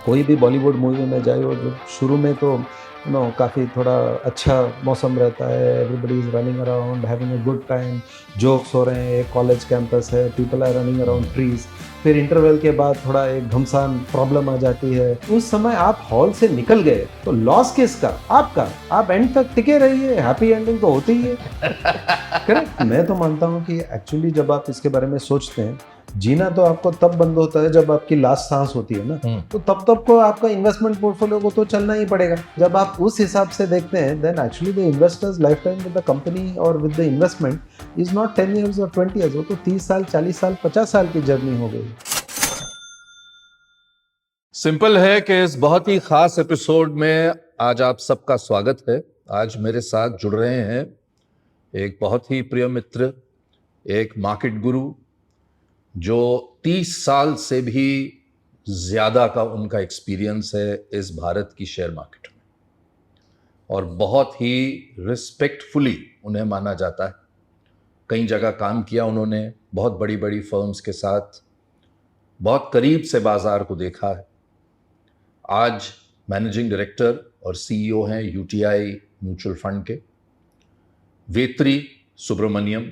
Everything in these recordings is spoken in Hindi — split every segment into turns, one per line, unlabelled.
कोई भी बॉलीवुड मूवी में जाए और जो शुरू में तो काफ़ी थोड़ा अच्छा मौसम रहता है, everybody is running around having a good time, jokes हो रहे हैं, एक कॉलेज कैंपस है, people are running around trees. फिर इंटरवल के बाद थोड़ा एक घमसान प्रॉब्लम आ जाती है, उस समय आप हॉल से निकल गए तो लॉस किसका? आपका। आप एंड तक टिके रहिए, हैप्पी एंडिंग तो होती ही है। करेक्ट। मैं तो मानता हूँ कि एक्चुअली जब आप इसके बारे में सोचते हैं, जीना तो आपको तब बंद होता है जब आपकी लास्ट सांस होती है ना, तो तब को आपका इन्वेस्टमेंट पोर्टफोलियो को तो चलना ही पड़ेगा। जब आप उस हिसाब से देखते हैं, then actually the investor's life time with the company और with the investment is not 10 years और 20 इयर्स, वो तो 30 साल, 40 साल, 50 साल की जर्नी हो गई।
सिंपल है कि इस बहुत ही खास एपिसोड में आज आप सबका स्वागत है। आज मेरे साथ जुड़ रहे हैं एक बहुत ही प्रिय मित्र, एक मार्केट गुरु, जो 30 साल से भी ज्यादा का उनका एक्सपीरियंस है इस भारत की शेयर मार्केट में, और बहुत ही रिस्पेक्टफुली उन्हें माना जाता है। कई जगह काम किया उन्होंने, बहुत बड़ी बड़ी फर्म्स के साथ, बहुत करीब से बाजार को देखा है। आज मैनेजिंग डायरेक्टर और सीईओ हैं यूटीआई म्यूचुअल फंड के। वेत्री सुब्रमण्यम,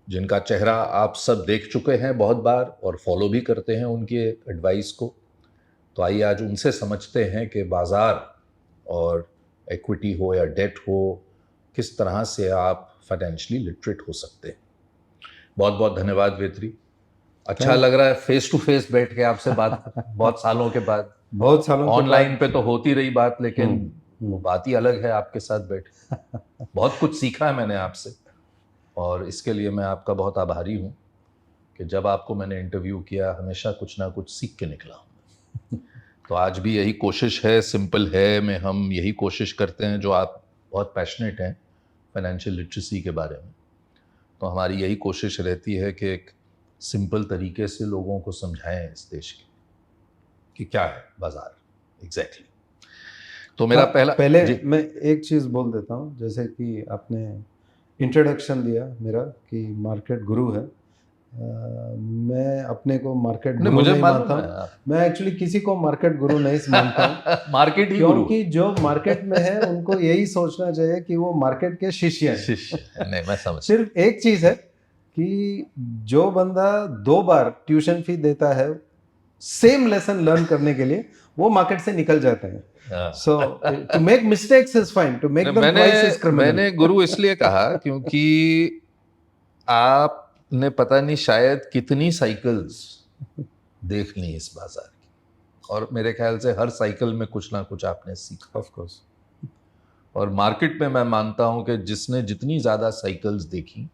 जिनका चेहरा आप सब देख चुके हैं बहुत बार और फॉलो भी करते हैं उनके एडवाइस को। तो आइए आज उनसे समझते हैं कि बाजार और इक्विटी हो या डेट हो, किस तरह से आप फाइनेंशियली लिटरेट हो सकते हैं। बहुत बहुत धन्यवाद वेत्री। अच्छा लग रहा है फेस टू फेस बैठ के आपसे बात बहुत सालों के बाद।
बहुत सालों के बाद।
ऑनलाइन पे तो होती रही बात, लेकिन वो बात ही अलग है आपके साथ बैठ के। बहुत कुछ सीखा है मैंने आपसे, और इसके लिए मैं आपका बहुत आभारी हूँ कि जब आपको मैंने इंटरव्यू किया हमेशा कुछ ना कुछ सीख के निकला हूँ। तो आज भी यही कोशिश है, सिंपल है में हम यही कोशिश करते हैं। जो आप बहुत पैशनेट हैं फाइनेंशियल लिटरेसी के बारे में, तो हमारी यही कोशिश रहती है कि एक सिंपल तरीके से लोगों को समझाएं इस देश के कि क्या है बाजार एग्जैक्टली। तो मेरा
पहले
जी,
मैं एक चीज़ बोल देता हूँ, जैसे कि आपने इंट्रोडक्शन दिया मेरा कि मार्केट गुरु है। मैं अपने को मार्केट
नहीं
गुरु
मुझे
नहीं
मालूम
मानता
है
हूँ। मैं एक्चुअली किसी को मार्केट गुरु नहीं मानता हूँ,
मार्केट ही गुरु
क्योंकि जो मार्केट में है उनको यही सोचना चाहिए कि वो मार्केट के शिष्य हैं।
शिष्य नहीं, मैं समझ।
सिर्फ एक चीज़ है कि जो बंदा 2 बार ट्यूशन फी देता है सेम लेसन लर्न करने के लिए, वो मार्केट से निकल जाते हैं। So to make mistakes is fine, to make them twice is criminal.
मैंने गुरु इसलिए कहा क्योंकि आपने पता नहीं शायद कितनी साइकिल्स देख ली इस बाजार की, और मेरे ख्याल से हर साइकिल में कुछ ना कुछ आपने सीखा।
Of course.
और मार्केट में मैं मानता हूं कि जिसने जितनी ज्यादा साइकिल्स देखी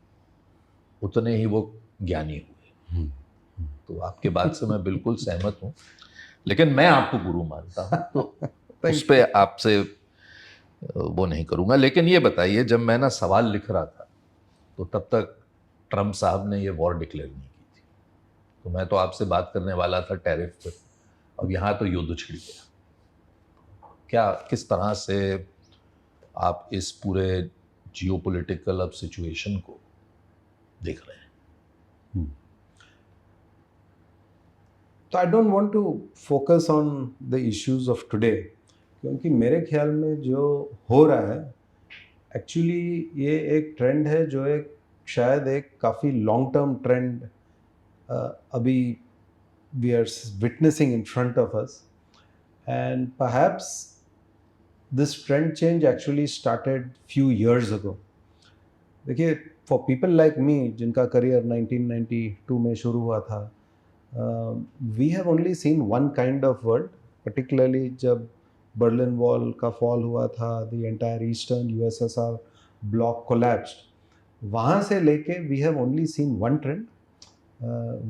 उतने ही वो ज्ञानी हुए। तो आपके बात से मैं बिल्कुल सहमत हूं, लेकिन मैं आपको गुरु मानता हूं, तो उस पे आपसे वो नहीं करूंगा। लेकिन ये बताइए, जब मैं ना सवाल लिख रहा था तो तब तक ट्रम्प साहब ने ये वॉर डिक्लेयर नहीं की थी, तो मैं तो आपसे बात करने वाला था टैरिफ पर। अब यहाँ तो युद्ध छिड़ गया। क्या किस तरह से आप इस पूरे जियोपॉलिटिकल अब सिचुएशन को देख रहे हैं?
तो I don't want to focus on the issues of today, क्योंकि मेरे ख्याल में जो हो रहा है एक्चुअली ये एक ट्रेंड है, जो एक शायद एक काफ़ी लॉन्ग टर्म ट्रेंड अभी we are witnessing in front of us, and perhaps this trend change actually started few years ago. देखिए, फॉर पीपल लाइक मी जिनका करियर 1992 में शुरू हुआ था, we have only seen one kind of world, particularly जब बर्लिन वॉल का फॉल हुआ था, the entire eastern USSR bloc collapsed. वहाँ से लेके we have only seen one trend,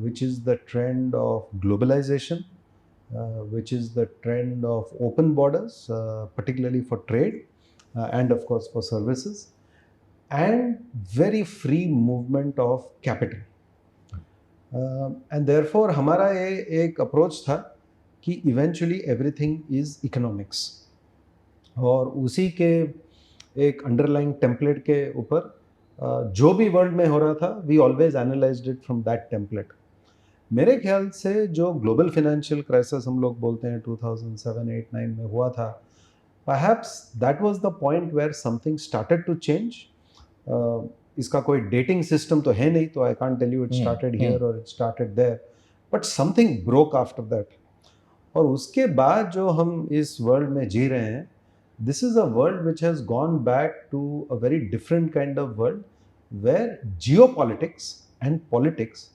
which is the trend of globalization, which is the trend of open borders, particularly for trade, and of course for services, and very free movement of capital. And therefore हमारा ये एक अप्रोच था कि इवेंचुअली एवरीथिंग इज इकोनॉमिक्स, और उसी के एक अंडरलाइंग टेम्पलेट के ऊपर जो भी वर्ल्ड में हो रहा था, we always analysed it from that template. मेरे ख्याल से जो ग्लोबल फाइनेंशियल क्राइसिस हम लोग बोलते हैं 2007, 8, 9 में हुआ था, perhaps that was the point where something started to change. इसका कोई डेटिंग सिस्टम तो है नहीं, तो I can't tell you it started here और it started there, but something broke after that. और उसके बाद जो हम इस वर्ल्ड में जी रहे हैं, this is a world which has gone back to a very different kind of world where geopolitics and politics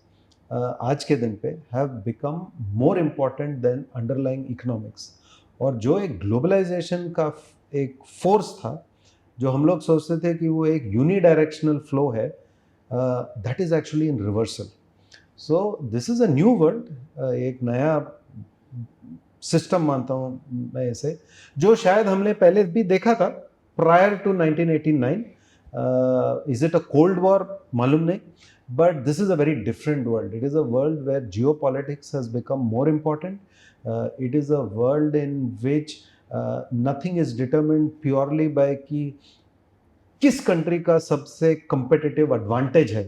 आज के दिन पे have become more important than underlying economics. और जो एक ग्लोबलाइजेशन का एक फोर्स था, जो हम लोग सोचते थे कि वो एक यूनिडायरेक्शनल फ्लो है, that is actually in reversal. So this is a new world, एक नया सिस्टम मानता हूँ मैं इसे, जो शायद हमने पहले भी देखा था prior to 1989. Is it a cold war, मालूम नहीं, but this is a very different world. It is a world where geopolitics has become more important. It is a world in which nothing is determined purely by कि किस कंट्री का सबसे competitive advantage है,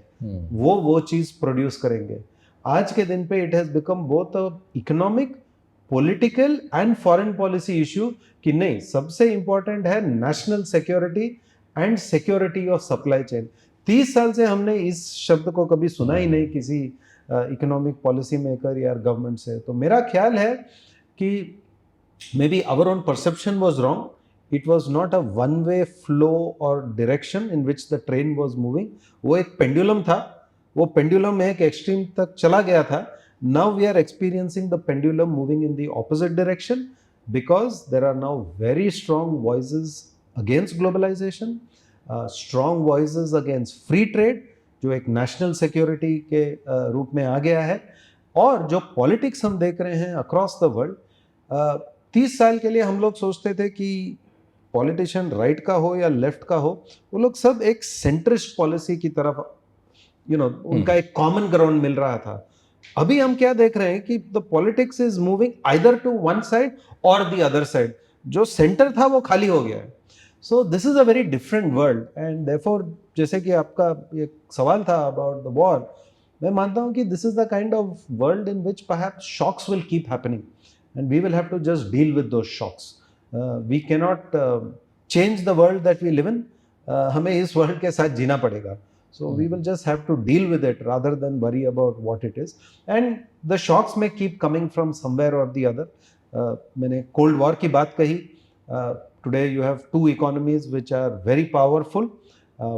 वो चीज़ प्रोड्यूस करेंगे. आज के दिन पे it has become both a economic, political and foreign policy issue कि नहीं, सबसे इंपॉर्टेंट है national security and security of supply chain. 30 साल से हमने इस शब्द को कभी सुना ही नहीं किसी इकोनॉमिक पॉलिसी मेकर या गवर्नमेंट से. तो मेरा ख्याल है कि maybe our own perception was wrong. It was not a one way flow और direction in which the train was moving. वो एक पेंडुलम था, वो पेंडुलम एक एक्सट्रीम तक चला गया था. Now we are experiencing the pendulum moving in the opposite direction, because there are now very strong voices against globalisation, strong voices against free trade, जो एक नेशनल सिक्योरिटी के रूप में आ गया है. और जो पॉलिटिक्स हम देख रहे हैं अक्रॉस द वर्ल्ड, 30 साल के लिए हम लोग सोचते थे कि पॉलिटिशियन राइट का हो या लेफ्ट का हो, वो लोग सब एक सेंट्रिस्ट पॉलिसी की तरफ, उनका एक कॉमन ग्राउंड मिल रहा था. अभी हम क्या देख रहे हैं कि the politics is moving either to one side और द अदर साइड. जो सेंटर था वो खाली हो गया है. So this is a very different world and therefore, जैसे कि आपका एक सवाल था अबाउट द वॉर, मैं मानता हूं कि this is the kind of world in which perhaps shocks will keep happening and we will have to just deal with those shocks. We can not change the world that we live in. हमें इस वर्ल्ड के साथ जीना पड़ेगा. So we will just have to deal with it rather than worry about what it is. And the shocks may keep coming from somewhere or the other. मैंने Cold War की बात कही. Today you have two economies which are very powerful.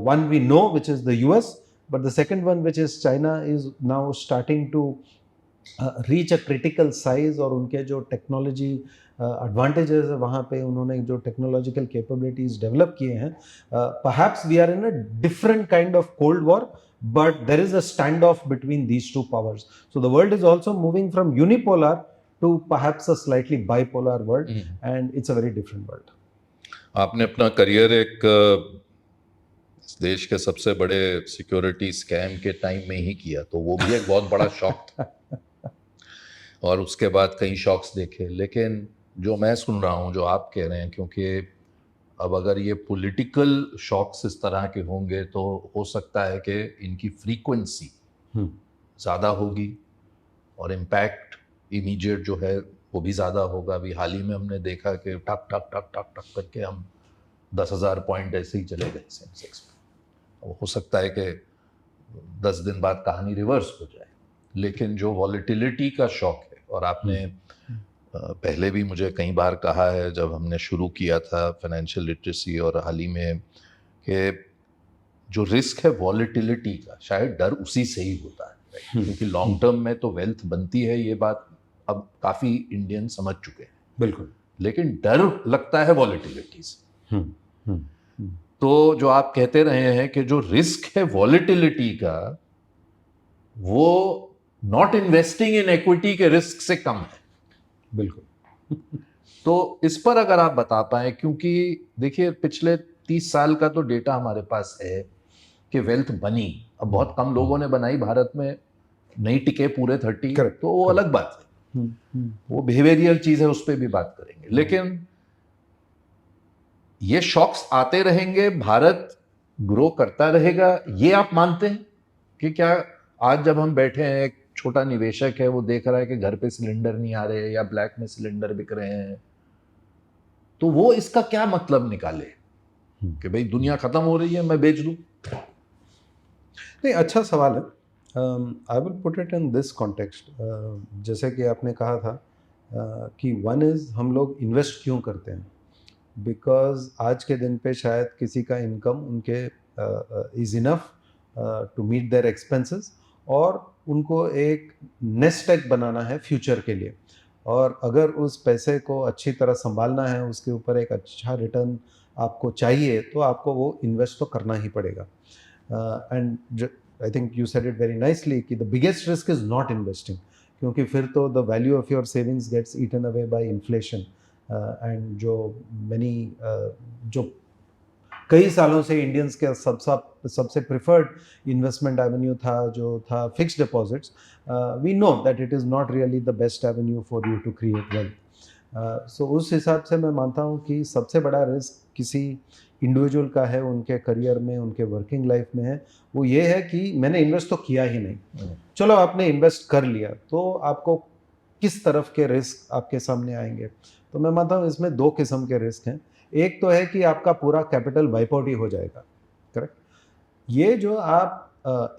One we know, which is the US, but the second one, which is China, is now starting to reach a critical size. और उनके जो टेक्नोलॉजी एडवांटेजेस है, वहाँ पे उन्होंने जो टेक्नोलॉजिकल कैपेबिलिटीज डेवलप किए हैं, perhaps we are in a different kind of cold war, but there is a stand off between these two powers. So the world is also moving from unipolar to perhaps a slightly bipolar world, and it's a very different world.
आपने अपना करियर एक इस देश के सबसे बड़े सिक्योरिटी स्कैम के टाइम में ही किया, तो वो भी एक बहुत बड़ा शॉक था. और उसके बाद कई शॉक्स देखे. लेकिन जो मैं सुन रहा हूँ, जो आप कह रहे हैं, क्योंकि अब अगर ये पॉलिटिकल शॉक्स इस तरह के होंगे तो हो सकता है कि इनकी फ्रीक्वेंसी ज़्यादा होगी और इम्पैक्ट इमीडिएट जो है वो भी ज़्यादा होगा. अभी हाल ही में हमने देखा कि टक टक टक टक टक करके हम 10,000 पॉइंट ऐसे ही चले गए सेंसेक्स में. हो सकता है कि 10 दिन बाद कहानी रिवर्स हो जाए. लेकिन जो वॉलेटिलिटी का शॉक है, और आपने पहले भी मुझे कई बार कहा है जब हमने शुरू किया था फाइनेंशियल लिटरेसी और हाल ही में, कि जो रिस्क है वॉलेटिलिटी का, शायद डर उसी से ही होता है. क्योंकि लॉन्ग टर्म में तो वेल्थ बनती है, ये बात अब काफ़ी इंडियन समझ चुके हैं.
बिल्कुल.
लेकिन डर लगता है वॉलेटिलिटी से. तो जो आप कहते रहे हैं कि जो रिस्क है वॉलेटिलिटी का, वो नॉट इन्वेस्टिंग इन इक्विटी के रिस्क से कम है.
बिल्कुल.
तो इस पर अगर आप बता पाएं, क्योंकि देखिए पिछले 30 साल का तो डेटा हमारे पास है कि वेल्थ बनी. अब बहुत कम लोगों ने बनाई भारत में, नहीं टिके पूरे 30.
Correct.
तो वो अलग बात है, वो बिहेवियरल चीज है, उस पर भी बात करेंगे. लेकिन ये शॉक्स आते रहेंगे, भारत ग्रो करता रहेगा, ये आप मानते हैं कि क्या आज जब हम बैठे हैं एक छोटा निवेशक है, वो देख रहा है कि घर पे सिलेंडर नहीं आ रहे या ब्लैक में सिलेंडर बिक रहे हैं, तो वो इसका क्या मतलब निकाले कि भाई दुनिया खत्म हो रही है, मैं बेच दूं?
नहीं, अच्छा सवाल है। I will put it in this context. जैसे कि आपने कहा था कि वन इज़ हम लोग इन्वेस्ट क्यों करते हैं, बिकॉज आज के दिन पे शायद किसी का इनकम उनके is enough to meet their expenses, और उनको एक नेस्ट एग बनाना है फ्यूचर के लिए, और अगर उस पैसे को अच्छी तरह संभालना है, उसके ऊपर एक अच्छा रिटर्न आपको चाहिए, तो आपको वो इन्वेस्ट तो करना ही पड़ेगा। And I think you said it very nicely कि the biggest risk is not investing, क्योंकि फिर तो the value of your savings gets eaten away by inflation. And जो मैनी जो कई सालों से इंडियंस के सबसे प्रिफर्ड इन्वेस्टमेंट एवेन्यू था, जो था fixed deposits, we know that it is not really the best avenue for you to create wealth. So उस हिसाब से मैं मानता हूँ कि सबसे बड़ा रिस्क किसी इंडिविजुअल का है, उनके करियर में, उनके वर्किंग लाइफ में है, वो ये है कि मैंने इन्वेस्ट तो किया ही नहीं। चलो आपने इन्वेस्ट कर लिया, तो आपको किस तरफ के रिस्क आपके सामने आएंगे? तो मैं मानता हूँ इसमें दो किस्म के रिस्क हैं। एक तो है कि आपका पूरा कैपिटल वाइप आउट ही हो जाएगा, करेक्ट। ये जो आप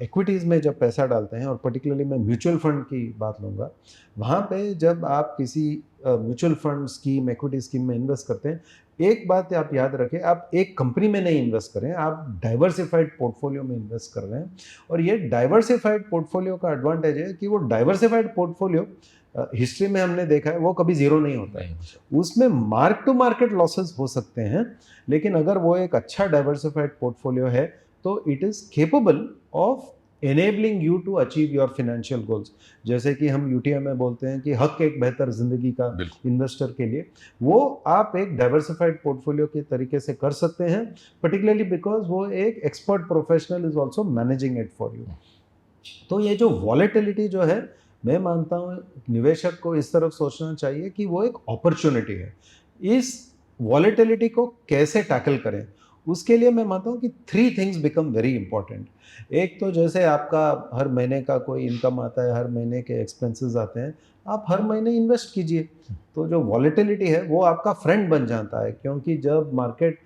इक्विटीज़ में जब पैसा डालते हैं, और पर्टिकुलरली मैं म्यूचुअल फंड की बात लूँगा, वहाँ पे जब आप किसी mutual fund scheme, equity scheme में इन्वेस्ट करते हैं, एक बात आप याद रखें, आप एक कंपनी में नहीं इन्वेस्ट करें, आप डाइवर्सिफाइड पोर्टफोलियो में इन्वेस्ट कर रहे हैं। और ये डाइवर्सिफाइड पोर्टफोलियो का एडवांटेज है कि वो डाइवर्सिफाइड पोर्टफोलियो हिस्ट्री में हमने देखा है वो कभी जीरो नहीं होता है। उसमें मार्क टू मार्केट लॉसेस हो सकते हैं, लेकिन अगर वो एक अच्छा डाइवर्सिफाइड पोर्टफोलियो है, तो it is capable of enabling you to achieve your financial goals. जैसे कि हम यूटीआई में बोलते हैं कि हक एक बेहतर जिंदगी का इन्वेस्टर के लिए, वो आप एक डाइवर्सिफाइड पोर्टफोलियो के तरीके से कर सकते हैं, पर्टिकुलरली बिकॉज वो एक expert professional is also managing it for you. तो ये जो वॉलेटिलिटी जो है, मैं मानता हूँ निवेशक को इस तरफ सोचना चाहिए कि वो एक अपॉर्चुनिटी है। इस वॉलेटिलिटी को कैसे टैकल करें, उसके लिए मैं मानता हूँ कि 3 थिंग्स बिकम वेरी इंपॉर्टेंट। एक तो जैसे आपका हर महीने का कोई इनकम आता है, हर महीने के एक्सपेंसेस आते हैं, आप हर महीने इन्वेस्ट कीजिए, तो जो वॉलेटिलिटी है वो आपका फ्रेंड बन जाता है। क्योंकि जब मार्केट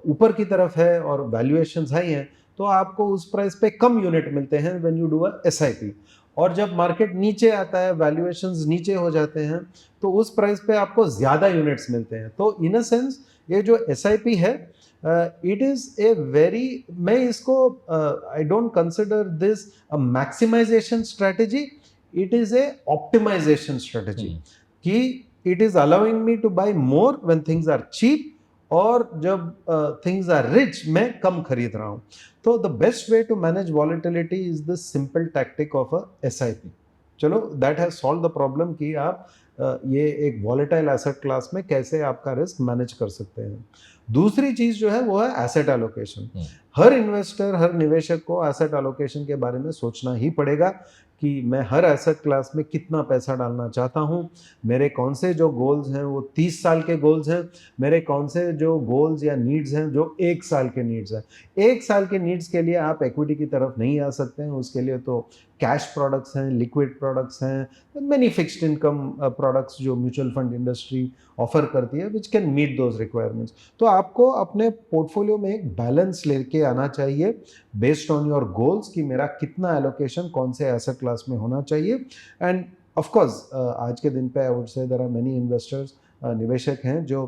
ऊपर की तरफ है और वैल्यूएशंस हाई हैं, तो आपको उस प्राइस पे कम यूनिट मिलते हैं when you do a SIP. और जब मार्केट नीचे आता है, वैल्यूएशंस नीचे हो जाते हैं, तो उस प्राइस पे आपको ज़्यादा यूनिट्स मिलते हैं। तो इन अ सेंस ये जो एसआईपी है, इट इज़ ए वेरी, मैं इसको I don't consider this a maximisation strategy, it is a optimisation strategy, कि it is allowing me to buy more when things are cheap, और जब थिंग्स आर रिच मैं कम खरीद रहा हूँ। तो the best way to manage volatility is the simple tactic of a SIP. चलो, that has solve the problem कि आप ये एक वॉलेटाइल एसेट क्लास में कैसे आपका रिस्क मैनेज कर सकते हैं। दूसरी चीज जो है वो है एसेट एलोकेशन। हर इन्वेस्टर, हर निवेशक को एसेट एलोकेशन के बारे में सोचना ही पड़ेगा कि मैं हर एसेट क्लास में कितना पैसा डालना चाहता हूँ, मेरे कौन से जो गोल्स हैं वो 30 साल के गोल्स हैं, मेरे कौन से जो गोल्स या नीड्स हैं जो 1 साल के नीड्स हैं। 1 साल के नीड्स के लिए आप इक्विटी की तरफ नहीं आ सकते हैं, उसके लिए तो कैश प्रोडक्ट्स हैं, लिक्विड प्रोडक्ट्स हैं, मैनी फिक्स्ड इनकम प्रोडक्ट्स जो म्यूचुअल फंड इंडस्ट्री ऑफर करती है, which can meet those requirements. तो आपको अपने पोर्टफोलियो में एक बैलेंस लेके आना चाहिए बेस्ड ऑन योर गोल्स कि मेरा कितना एलोकेशन कौन से एसेट क्लास में होना चाहिए। एंड ऑफ कोर्स आज के दिन पे I would say there are many investors, निवेशक हैं जो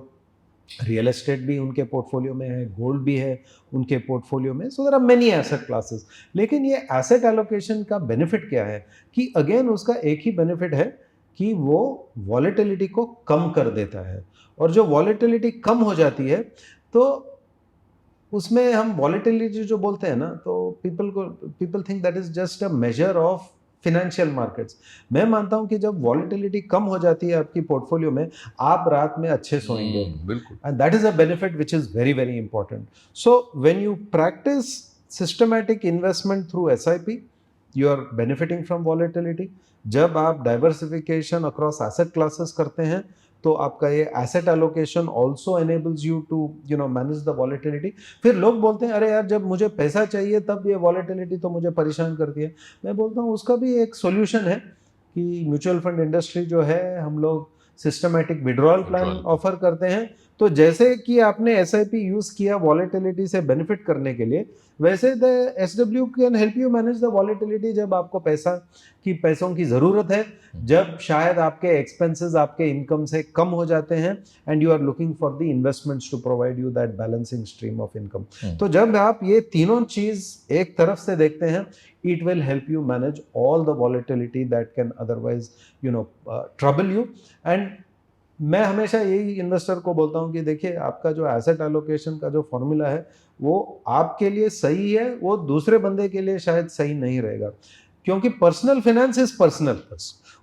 रियल एस्टेट भी उनके पोर्टफोलियो में है, गोल्ड भी है उनके पोर्टफोलियो में, so there are many asset classes. लेकिन ये एसेट एलोकेशन का बेनिफिट क्या है कि अगेन उसका एक ही बेनिफिट है कि वो वॉलेटिलिटी को कम कर देता है। और जो वॉलेटिलिटी कम हो जाती है, तो उसमें हम वॉलेटिलिटी जो बोलते हैं ना, तो people think that is just a measure of financial markets. मैं मानता हूं कि जब वॉलेटिलिटी कम हो जाती है आपकी पोर्टफोलियो में, आप रात में अच्छे सोएंगे,
बिल्कुल।
And that is a benefit which is very very important. So when you practise systematic investment through SIP, you are benefiting from volatility. जब आप डाइवर्सिफिकेशन अक्रॉस एसेट क्लासेस करते हैं, तो आपका ये asset allocation also enables you to manage the volatility. फिर लोग बोलते हैं अरे यार जब मुझे पैसा चाहिए तब ये वॉलेटिलिटी तो मुझे परेशान करती है। मैं बोलता हूँ उसका भी एक सोल्यूशन है कि म्यूचुअल फंड इंडस्ट्री जो है हम लोग सिस्टमैटिक विड्रॉल प्लान ऑफर करते हैं। तो जैसे कि आपने एसआईपी यूज किया वॉलेटिलिटी से बेनिफिट करने के लिए, वैसे the SW can help you manage the volatility जब आपको पैसों की जरूरत है, जब शायद आपके एक्सपेंसेस आपके इनकम से कम हो जाते हैं and you are looking for the investments to provide you that balancing stream of income. तो जब आप ये तीनों चीज एक तरफ से देखते हैं, it will help you manage all the volatility that can otherwise trouble you। and मैं हमेशा यही इन्वेस्टर को बोलता हूँ कि देखिए आपका जो एसेट एलोकेशन का जो फॉर्मूला है वो आपके लिए सही है, वो दूसरे बंदे के लिए शायद सही नहीं रहेगा, क्योंकि पर्सनल फाइनेंस इज पर्सनल,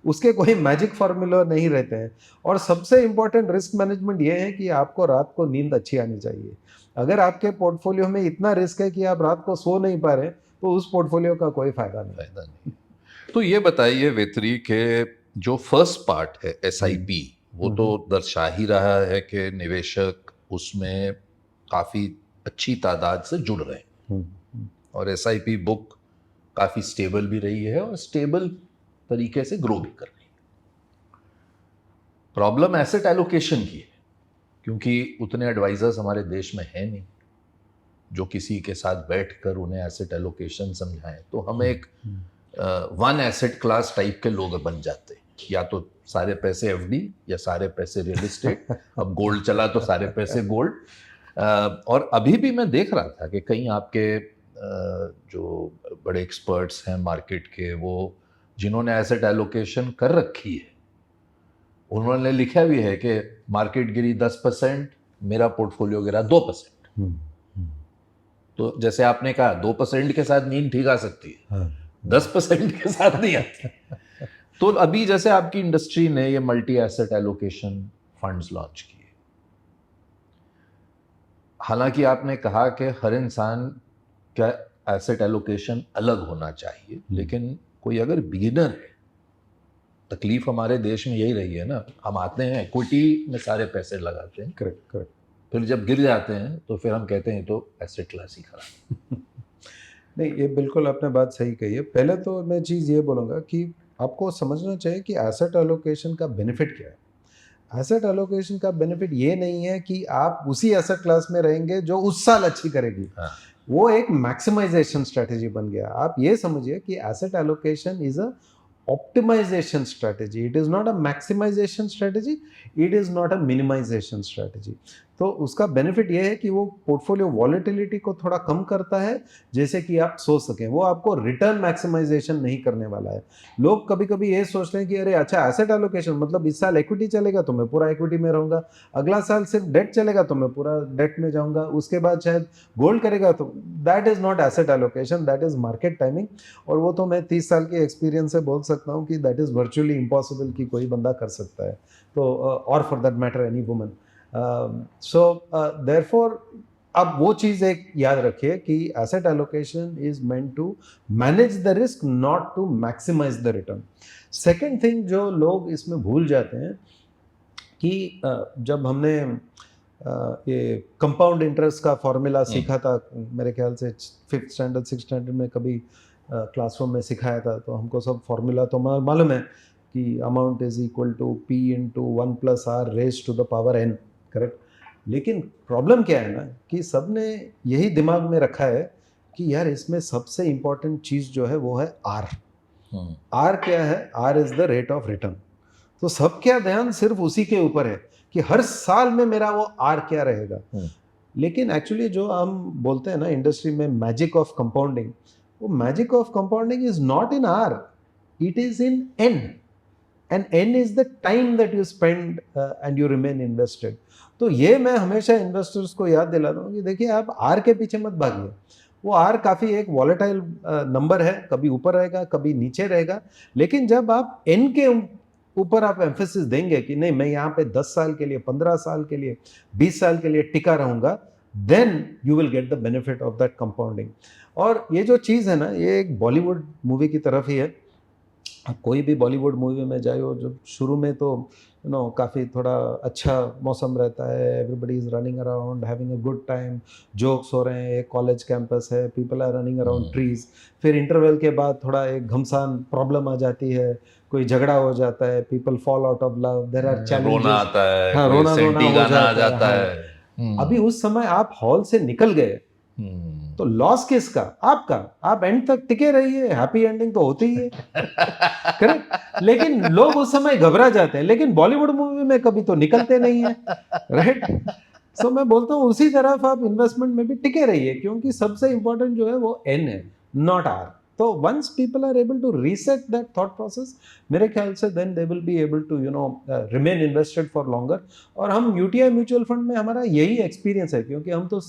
उसके कोई मैजिक फार्मूला नहीं रहते हैं। और सबसे इंपॉर्टेंट रिस्क मैनेजमेंट ये है कि आपको रात को नींद अच्छी आनी चाहिए। अगर आपके पोर्टफोलियो में इतना रिस्क है कि आप रात को सो नहीं पा रहे तो उस पोर्टफोलियो का कोई फायदा नहीं।
तो ये बताइए वेत्री के जो फर्स्ट पार्ट है एसआईपी, वो तो दर्शा ही रहा है कि निवेशक उसमें काफी अच्छी तादाद से जुड़ रहे हैं और एसआईपी बुक काफी स्टेबल भी रही है और स्टेबल तरीके से ग्रो भी कर रही है। प्रॉब्लम एसेट एलोकेशन की है, क्योंकि उतने एडवाइजर्स हमारे देश में हैं नहीं जो किसी के साथ बैठकर उन्हें एसेट एलोकेशन समझाएं। तो हम एक वन एसेट क्लास टाइप के लोग बन जाते हैं, या तो सारे पैसे एफडी या सारे पैसे रियल एस्टेट, अब गोल्ड चला तो सारे पैसे गोल्ड। और अभी भी मैं देख रहा था कि कई आपके जो बड़े एक्सपर्ट्स हैं मार्केट के, वो जिन्होंने एसेट एलोकेशन कर रखी है, उन्होंने लिखा भी है कि मार्केट गिरी 10%, मेरा पोर्टफोलियो गिरा 2%। तो जैसे आपने कहा 2% के साथ नींद ठीक आ सकती है, 10% के साथ नहीं आती। तो अभी जैसे आपकी इंडस्ट्री ने ये multi asset allocation funds launch किए, हालांकि आपने कहा कि हर इंसान का एसेट एलोकेशन अलग होना चाहिए, लेकिन कोई अगर बिगिनर है, तकलीफ हमारे देश में यही रही है ना, हम आते हैं इक्विटी में सारे पैसे लगाते हैं,
करेक्ट,
फिर जब गिर जाते हैं तो फिर हम कहते हैं तो एसेट क्लास ही खराब।
नहीं, ये बिल्कुल आपने बात सही कही है। पहले तो मैं चीज़ ये बोलूँगा कि आपको समझना चाहिए कि एसेट एलोकेशन का बेनिफिट क्या है। एसेट एलोकेशन का बेनिफिट ये नहीं है कि आप उसी एसेट क्लास में रहेंगे जो उस साल अच्छी करेगी। वो एक मैक्सिमाइजेशन स्ट्रेटेजी बन गया। आप ये समझिए कि asset allocation is a optimization strategy, it is not a maximization strategy, it is not a minimization strategy। तो उसका बेनिफिट ये है कि वो पोर्टफोलियो वॉलेटिलिटी को थोड़ा कम करता है, जैसे कि आप सोच सकें। वो आपको रिटर्न मैक्सिमाइजेशन नहीं करने वाला है। लोग कभी कभी ये सोचते हैं कि अरे अच्छा एसेट एलोकेशन मतलब इस साल इक्विटी चलेगा तो मैं पूरा इक्विटी में रहूंगा, अगला साल सिर्फ डेट चलेगा तो मैं पूरा डेट में जाऊंगा, उसके बाद शायद गोल्ड करेगा। तो that is not asset allocation, that is market timing. और वो तो मैं 30 साल के एक्सपीरियंस से बोल सकता हूँ कि दैट इज वर्चुअली इम्पॉसिबल कि कोई बंदा कर सकता है, तो और for that matter any woman. So therefore अब वो चीज़ एक याद रखिए कि asset allocation is meant to manage the risk, not to maximise the return. Second thing जो लोग इसमें भूल जाते हैं कि जब हमने ये कंपाउंड इंटरेस्ट का फॉर्मूला सीखा था, मेरे ख्याल से 5th स्टैंडर्ड 6th स्टैंडर्ड में कभी क्लासरूम में सिखाया था, तो हमको सब फॉर्मूला तो मालूम है कि amount is equal to P into 1 + R raise to the power n, correct. लेकिन प्रॉब्लम क्या है ना कि सब ने यही दिमाग में रखा है कि यार इसमें सबसे इंपॉर्टेंट चीज़ जो है वो है R। R क्या है? R is the rate of return. तो सबका ध्यान सिर्फ उसी के ऊपर है कि हर साल में मेरा वो R क्या रहेगा। लेकिन एक्चुअली जो हम बोलते हैं ना इंडस्ट्री में मैजिक ऑफ कंपाउंडिंग, वो magic of compounding is not in R, it is in N, and N is the time that you spend and you remain invested। तो ये मैं हमेशा इन्वेस्टर्स को याद दिलाता हूँ कि देखिए आप R के पीछे मत भागिए। वो R काफ़ी एक वॉलेटाइल नंबर है, कभी ऊपर रहेगा कभी नीचे रहेगा। लेकिन जब आप N के ऊपर आप एम्फेसिस देंगे कि नहीं मैं यहाँ पे 10 साल के लिए, 15 साल के लिए, 20 साल के लिए टिका रहूँगा, then you will get the benefit of that compounding. और ये जो चीज़ है ना, ये एक बॉलीवुड मूवी की तरफ ही है आप कोई भी बॉलीवुड मूवी में जाए हो, जो शुरू में तो काफ़ी थोड़ा अच्छा मौसम रहता है, everybody is running around having a good time, jokes हो रहे हैं, एक कॉलेज कैंपस है, people are running around trees. फिर इंटरवल के बाद थोड़ा एक घमसान प्रॉब्लम आ जाती है, कोई झगड़ा हो जाता है, people fall out of love, there are
रोना
चैलेंजेस।
आता है,
हाँ,
कोई
रोना धोना
सेंटी
हो
गाना आ
जाता है।
जाता
हाँ,
है।
अभी उस समय आप हॉल से निकल गए तो लॉस किसका? आपका। आप एंड तक टिके रहिए, हैप्पी एंडिंग तो होती ही है। करेक्ट। लेकिन लोग उस समय घबरा जाते हैं, लेकिन बॉलीवुड मूवी में कभी तो निकलते नहीं है, राइट? सो मैं बोलता हूँ उसी तरफ आप इन्वेस्टमेंट में भी टिके रहिए, क्योंकि सबसे इंपॉर्टेंट जो है वो एन है, नॉट आर। तो once people are able to reset that thought process, मेरे ख्याल से then they will be able to remain invested for longer. और हम यूटीआई म्यूचुअल फंड में हमारा यही एक्सपीरियंस है, क्योंकि हम तो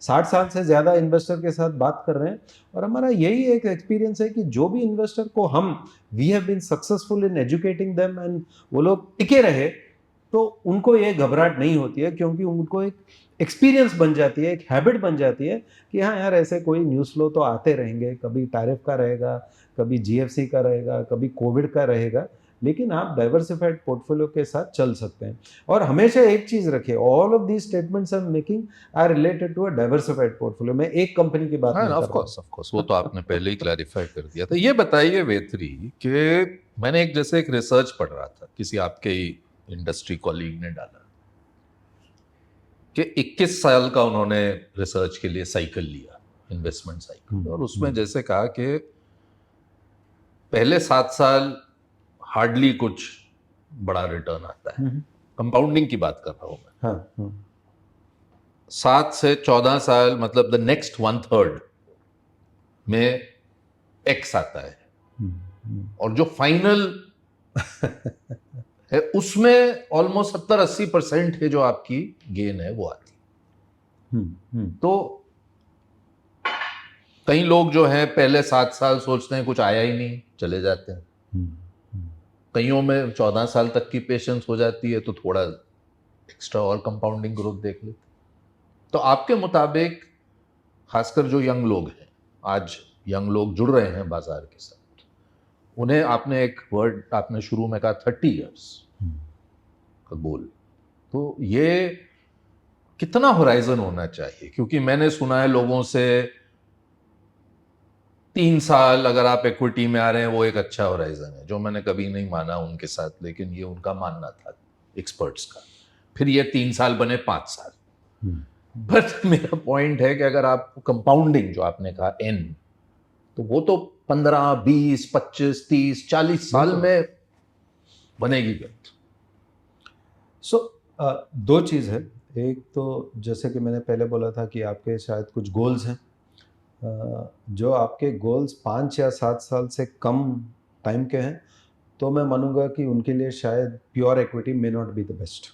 60 साल से ज़्यादा इन्वेस्टर के साथ बात कर रहे हैं, और हमारा यही एक एक्सपीरियंस है कि जो भी इन्वेस्टर को हम we have been successful in educating them and वो लोग टिके रहे, तो उनको ये घबराहट नहीं होती है, क्योंकि उनको एक एक्सपीरियंस बन जाती है, एक हैबिट बन जाती है कि हाँ यार, ऐसे कोई न्यूज़ फ्लो तो आते रहेंगे, कभी टैरिफ का रहेगा, कभी जीएफसी का रहेगा, कभी कोविड का रहेगा, लेकिन आप डाइवर्सिफाइड पोर्टफोलियो के साथ चल सकते हैं। और हमेशा एक चीज़ रखिए, all of these statements I am making are related to a diversified portfolio. मैं एक कंपनी की बात नहीं
ऑफ
कर रहा
कोर्स, ऑफ कोर्स, वो तो आपने पहले ही क्लैरिफाई कर दिया था। ये बताइए वेत्री कि मैंने एक रिसर्च पढ़ रहा था, किसी आपके ही इंडस्ट्री कॉलीग ने डाला कि 21 साल का उन्होंने रिसर्च के लिए साइकिल लिया, इन्वेस्टमेंट साइकिल, और उसमें जैसे कहा कि पहले 7 साल हार्डली कुछ बड़ा रिटर्न आता है, कंपाउंडिंग की बात कर रहा हूं मैं।
हाँ,
7 से 14 साल मतलब द नेक्स्ट 1/3 में एक्स आता है, और जो फाइनल है उसमें ऑलमोस्ट 70-80% है जो आपकी गेन है वो आती है। तो कई लोग जो हैं पहले 7 साल सोचते हैं कुछ आया ही नहीं, चले जाते हैं। कईयों में 14 साल तक की पेशेंस हो जाती है, तो थोड़ा एक्स्ट्रा और कंपाउंडिंग ग्रोथ देख लेते। तो आपके मुताबिक, खासकर जो यंग लोग हैं, आज यंग लोग जुड़ रहे हैं बाजार के साथ, उन्हें आपने एक वर्ड आपने शुरू में कहा 30 इयर्स का गोल, तो ये कितना होराइजन होना चाहिए? क्योंकि मैंने सुना है लोगों से 3 साल अगर आप इक्विटी में आ रहे हैं वो एक अच्छा होराइजन है, जो मैंने कभी नहीं माना उनके साथ, लेकिन ये उनका मानना था एक्सपर्ट्स का। फिर ये 3 साल बने 5 साल। बट मेरा पॉइंट है कि अगर आप कंपाउंडिंग जो आपने कहा एन, तो वो तो 15, 20, 25, 30, 40 साल में बनेगी गलत।
सो दो चीज़ है। एक तो जैसे कि मैंने पहले बोला था कि आपके शायद कुछ गोल्स हैं, जो आपके गोल्स 5 या 7 साल से कम टाइम के हैं, तो मैं मानूंगा कि उनके लिए शायद pure equity may not be the best.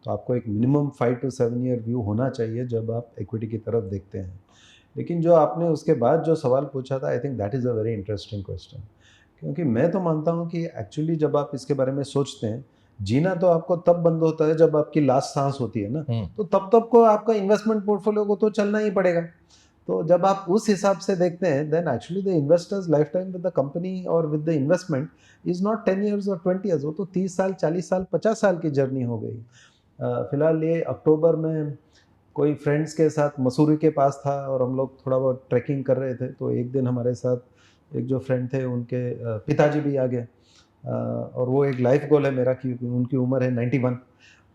तो आपको एक मिनिमम 5 to 7 ईयर व्यू होना चाहिए जब आप इक्विटी की तरफ देखते हैं। लेकिन जो आपने उसके बाद जो सवाल पूछा था, I think that is a very interesting question, क्योंकि मैं तो मानता हूँ कि एक्चुअली जब आप इसके बारे में सोचते हैं, जीना तो आपको तब बंद होता है जब आपकी लास्ट सांस होती है ना, तो तब को आपका इन्वेस्टमेंट पोर्टफोलियो को तो चलना ही पड़ेगा। तो जब आप उस हिसाब से देखते हैं, then actually the investor's life time with the company और with the investment is not 10 years और 20 ईयर्स, वो तो 30 साल, 40 साल, 50 साल की जर्नी हो गई। फिलहाल ये अक्टूबर में कोई फ्रेंड्स के साथ मसूरी के पास था, और हम लोग थोड़ा बहुत ट्रैकिंग कर रहे थे, तो एक दिन हमारे साथ एक जो फ्रेंड थे, उनके पिताजी भी आ गए, और वो एक लाइफ गोल है मेरा कि उनकी उम्र है 91,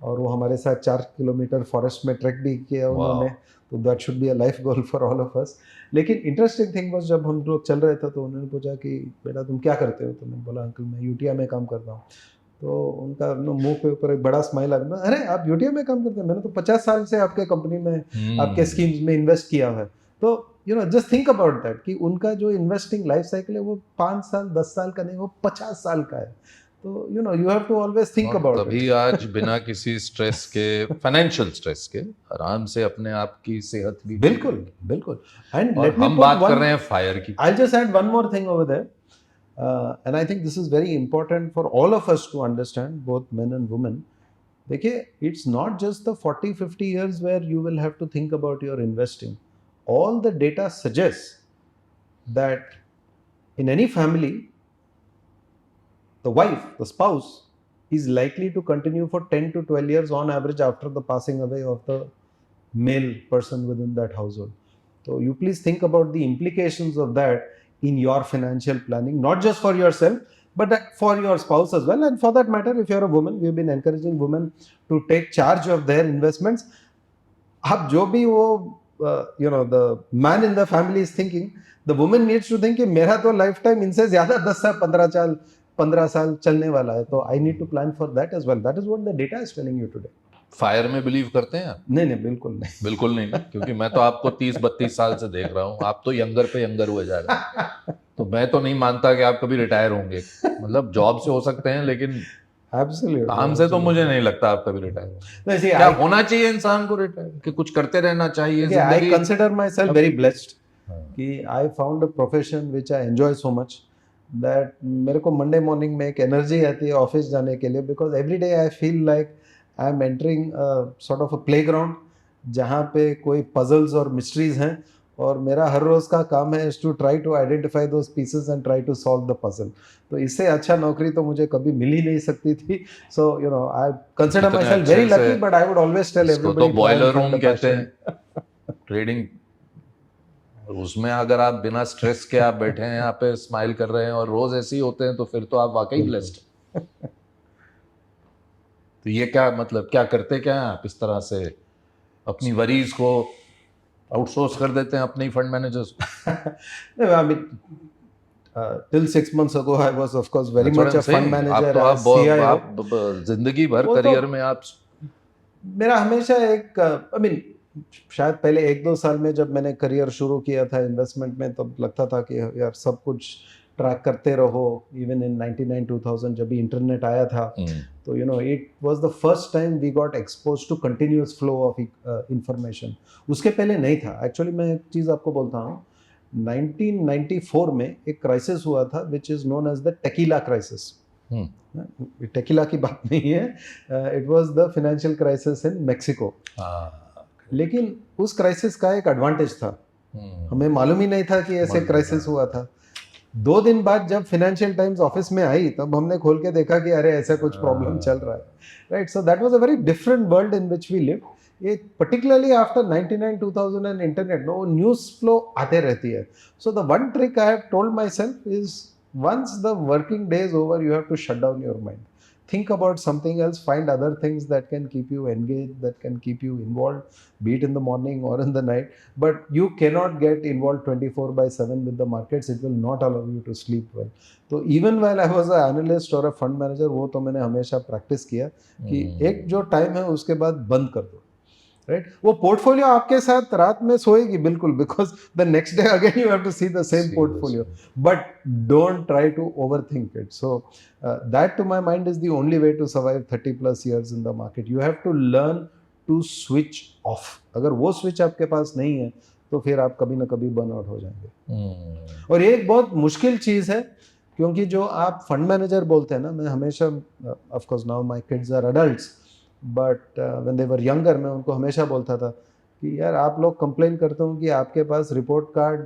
और वो हमारे साथ 4 किलोमीटर फॉरेस्ट में ट्रैक भी किया उन्होंने, तो that should be a life goal for all of us. लेकिन इंटरेस्टिंग थिंग बस, जब हम लोग चल रहे थे तो उन्होंने पूछा कि बेटा तुम क्या करते हो? तो मैंने बोला अंकल मैं यूटीआई में काम करता हूँ। तो उनका मुंह के ऊपर एक बड़ा स्माइल आ गया, अरे आप यूटीआई में काम करते हैं? मैंने तो 50 साल से आपके कंपनी में आपके स्कीम्स में इन्वेस्ट किया है। तो जस्ट थिंक अबाउट दैट कि उनका जो इन्वेस्टिंग लाइफ साइकिल है वो 5 साल 10 साल का नहीं, वो 50 साल का है। तो you have to always think about it.
तभी आज बिना किसी स्ट्रेस के, फाइनेंशियल स्ट्रेस के, आराम से अपने आप की सेहत भी
बिल्कुल बिल्कुल। एंड
और
लेट मी
हम
पुट
बात कर
वन,
रहे हैं फायर की।
I'll just add one more thing over there. And I think this is very important for all of us to understand, both men and women. देखिए, it's not just the 40-50 years where you will have to think about your investing. All the data suggests that in any family, the wife, the spouse, is likely to continue for 10 to 12 years on average after the passing away of the male person within that household. So you please think about the implications of that in your financial planning, not just for yourself, but for your spouse as well. And for that matter, if you're a woman, we've been encouraging women to take charge of their investments. अब जो भी वो the man in the family is thinking, the woman needs to think कि मेरा तो लाइफ टाइम इनसे ज्यादा 10 साल 15 साल चलने वाला है, तो I need to plan for that as well. That is what the data is telling you today.
FIRE में बिलीव करते हैं आप?
नहीं, बिल्कुल नहीं.
बिल्कुल नहीं ना, क्योंकि मैं तो आपको 30-32 साल से देख रहा हूँ, आप तो यंगर पे यंगर हुए जा रहे हैं. तो मैं तो नहीं मानता कि आप कभी रिटायर होंगे. मतलब जॉब से हो सकते हैं, लेकिन
Absolutely.
काम से तो मुझे नहीं लगता आप कभी रिटायर.
No, see,
क्या होना चाहिए इंसान को रिटायर, कि कुछ करते रहना चाहिए?
I consider myself very blessed कि I found a profession which I enjoy so much that मेरे को मंडे मॉर्निंग में एक एनर्जी आती है ऑफिस जाने के लिए, because every day I feel like I am entering sort of a playground जहाँ पे कोई पजल्स और मिस्ट्रीज हैं, और मेरा हर रोज का काम है to try to identify those pieces and try to solve the puzzle. तो इससे अच्छा नौकरी तो मुझे कभी मिल ही नहीं सकती थी. So I consider myself very lucky, but I would always tell everybody,
तो बॉयलर रूम कहते हैं ट्रेडिंग, उसमें अगर आप बिना स्ट्रेस के आप बैठे हैं यहाँ पे स्माइल कर रहे हैं और रोज ऐसे ही होते हैं, तो फिर तो आप वाकई ब्लेस्ड. तो ये क्या मतलब, क्या करते क्या हैं आप इस तरह से अपनी वरीज को आउटसोर्स कर देते हैं अपने फंड मैनेजर्स को?
I mean, till 6 months ago I was of course very much a fund manager.
आप जिंदगी भर करियर में आप,
मेरा हमेशा एक I mean, शायद पहले 1-2 साल में जब मैंने करियर शुरू किया था इन्वेस्टमेंट में, तब लगता था कि यार सब कुछ ट्रैक करते रहो. इवन इन 99-2000 जब भी इंटरनेट आया था, तो it was the first time we got expose to continuous flow of information. उसके पहले नहीं था. एक्चुअली मैं एक चीज़ आपको बोलता हूँ, 1994 में एक क्राइसिस हुआ था which is known as the tequila crisis. Tequila की बात नहीं है, it was the financial crisis in Mexico. लेकिन उस क्राइसिस का एक एडवांटेज था, हमें मालूम ही नहीं था कि ऐसे क्राइसिस हुआ था. 2 दिन बाद जब फाइनेंशियल टाइम्स ऑफिस में आई, तब हमने खोल के देखा कि अरे ऐसा कुछ प्रॉब्लम चल रहा है. Right. So that was a very different world in which we live. ये particularly after 99-2000 and internet, no news flow आते रहती है. So the one trick I have told myself is, once the working day is over, you have to shut down your mind. Think about something else, find other things that can keep you engaged, that can keep you involved, be it in the morning or in the night. But you cannot get involved 24/7 with the markets. It will not allow you to sleep well. So even while I was an analyst or a fund manager, वो तो मैंने हमेशा practice किया कि एक जो time है उसके बाद बंद कर दो. राइट. वो पोर्टफोलियो आपके साथ रात में सोएगी बिल्कुल, because the next day again you have to see the same portfolio, but don't try to overthink it. So that to my mind is the only way to survive 30+ years in the market. You have to learn to switch off. अगर वो स्विच आपके पास नहीं है, तो फिर आप कभी ना कभी बर्न आउट हो जाएंगे. और ये एक बहुत मुश्किल चीज़ है, क्योंकि जो आप फंड मैनेजर बोलते हैं ना, मैं हमेशा, of course now my kids are adults, but when they were younger, मैं उनको हमेशा बोलता था कि यार आप लोग कंप्लेन करते हो कि आपके पास report card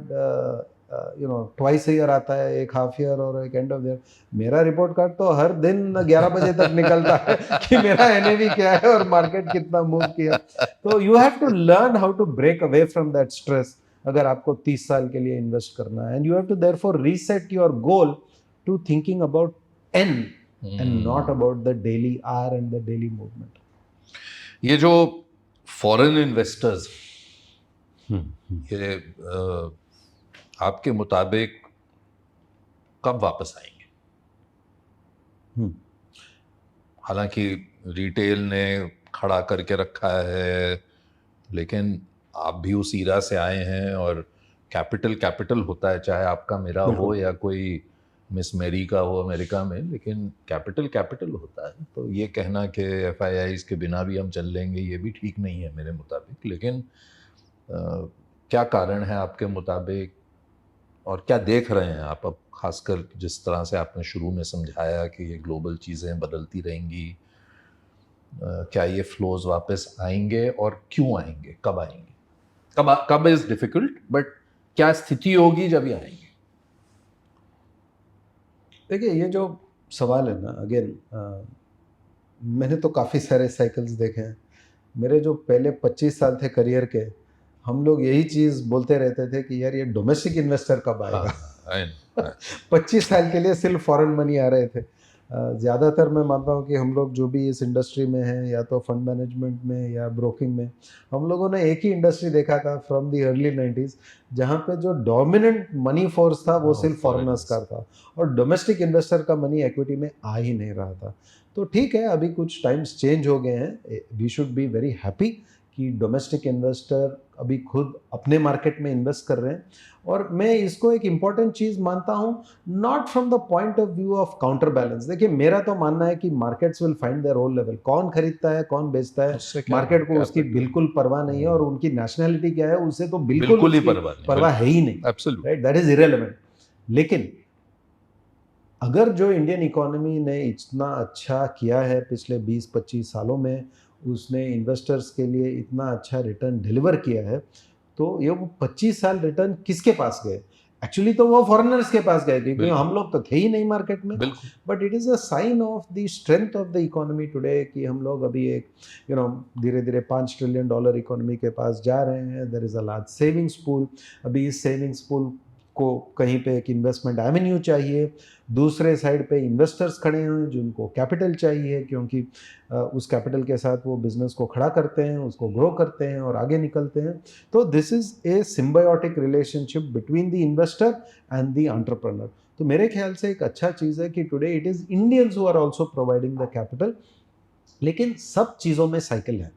twice a year आता है, एक हाफ ईयर और एक एंड ऑफ ईयर. मेरा रिपोर्ट कार्ड तो हर दिन 11 बजे तक निकलता है कि मेरा एनएवी क्या है और मार्केट कितना मूव किया. तो you have to learn how to break away from that stress अगर आपको 30 साल के लिए इन्वेस्ट करना है. And you have to therefore reset your goal to thinking about an end not about the daily are and the daily movement.
ये जो फॉरेन इन्वेस्टर्स, ये आपके मुताबिक कब वापस आएंगे? हालांकि रिटेल ने खड़ा करके रखा है, लेकिन आप भी उस ईरा से आए हैं, और कैपिटल होता है, चाहे आपका मेरा हो या कोई मिस मैरी का हो अमेरिका में, लेकिन कैपिटल होता है. तो ये कहना कि FIIs के बिना भी हम चल लेंगे, ये भी ठीक नहीं है मेरे मुताबिक. लेकिन क्या कारण है आपके मुताबिक, और क्या देख रहे हैं आप अब, खासकर जिस तरह से आपने शुरू में समझाया कि ये ग्लोबल चीज़ें बदलती रहेंगी, क्या ये फ्लोज वापस आएंगे और क्यों आएंगे, कब आएंगे? कब इज़ डिफ़िकल्ट, बट क्या स्थिति होगी जब ये आएंगे?
देखिए, ये जो सवाल है ना, अगेन मैंने तो काफ़ी सारे साइकिल्स देखे हैं। मेरे जो पहले 25 साल थे करियर के, हम लोग यही चीज़ बोलते रहते थे कि यार ये डोमेस्टिक इन्वेस्टर कब आएगा।
हाँ,
25 साल के लिए सिर्फ फॉरेन मनी आ रहे थे। ज़्यादातर मैं मानता हूँ कि हम लोग जो भी इस इंडस्ट्री में हैं, या तो फंड मैनेजमेंट में या ब्रोकिंग में, हम लोगों ने एक ही इंडस्ट्री देखा था फ्रॉम दी अर्ली 90s, जहाँ पे जो डोमिनेंट मनी फोर्स था वो सिर्फ फॉरेनर्स का था, और डोमेस्टिक इन्वेस्टर का मनी इक्विटी में आ ही नहीं रहा था। तो ठीक है, अभी कुछ टाइम्स चेंज हो गए हैं, we should be very happy कि डोमेस्टिक इन्वेस्टर अभी खुद अपने मार्केट में इन्वेस्ट कर रहे हैं। और मैं इसको एक इम्पॉर्टेंट चीज़ मानता हूँ, not from the point of view of counter balance. देखिए, मेरा तो मानना है कि markets will find their own level. कौन खरीदता है, कौन बेचता है,
उससे क्या
मार्केट को
क्या
उसकी
पता।
बिल्कुल परवाह नहीं है, और उनकी नेशनैलिटी क्या है उसे तो बिल्कुल
बिल्कुल ही
उसकी
परवाह नहीं,
परवाह है ही नहीं,
absolute.
Right, that is irrelevant. लेकिन अगर जो इंडियन इकोनॉमी ने इतना अच्छा किया है पिछले 20-25 सालों में, उसने इन्वेस्टर्स के लिए इतना अच्छा रिटर्न डिलीवर किया है, तो ये वो 25 साल रिटर्न किसके पास गए? एक्चुअली तो वो फॉरेनर्स के पास गए, क्योंकि
बिल्कुल
हम लोग तो थे ही नहीं मार्केट में।
बिल्कुल।
But it is a sign of the strength of the economy today कि हम लोग अभी एक धीरे धीरे $5 ट्रिलियन इकोनॉमी के पास जा रहे हैं। There is a large savings pool. अभी इस सेविंग्स पूल को कहीं पे एक इन्वेस्टमेंट एवेन्यू चाहिए, दूसरे साइड पे इन्वेस्टर्स खड़े हैं जिनको कैपिटल चाहिए, क्योंकि उस कैपिटल के साथ वो बिजनेस को खड़ा करते हैं, उसको ग्रो करते हैं और आगे निकलते हैं। तो this is a symbiotic relationship between the investor and the entrepreneur. तो मेरे ख्याल से एक अच्छा चीज़ है कि today it is Indians who are also providing the capital. लेकिन सब चीज़ों में साइकिल है।